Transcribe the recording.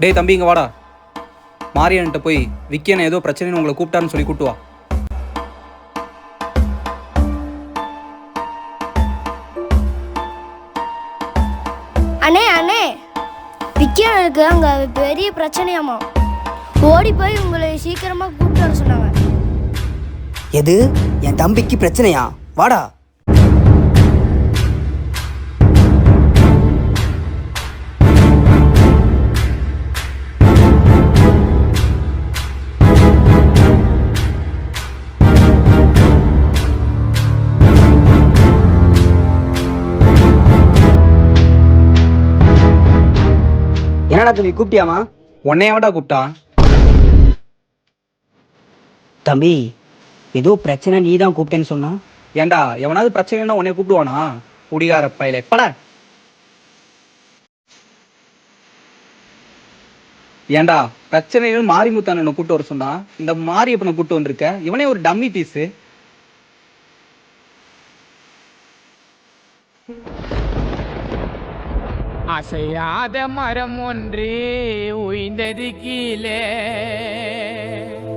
டேய் தம்பி இங்கே வாடா. மாரியன்ட்ட போய் விக்கியனை ஏதோ பிரச்சனைன்னு உங்களை கூப்பிட்டான்னு சொல்லி கூட்டு வா. அண்ணே அண்ணே, விக்கியனுக்கு அங்கே பெரிய பிரச்சனையாமா. ஓடி போய் உங்களை சீக்கிரமாக கூப்பிட்டு வர சொன்னாங்க. எது? என் தம்பிக்கு பிரச்சனையா? வாடா. என்னடா தம்பி கூப்பிட்டியாமா? உன்னையாவடா கூப்பிட்டா? தம்பி ஏதோ பிரச்சனை, நீ தான் கூப்பிட்டேன்னு சொன்னா. ஏன்டா எவனாவது பிரச்சனைன்னா உன்னைய கூப்பிடுவானா? குடிகார பையில எப்படா? ஏன்டா பிரச்சனைன்னு மாரிமுத்தான கூப்பிட்டு வர சொன்னா, இந்த மாரியப்பனை கூப்பிட்டு வந்திருக்க. இவனே ஒரு டம்மி பீஸு. அசையாத மரம் ஒன்று உய்ந்தது கீழே.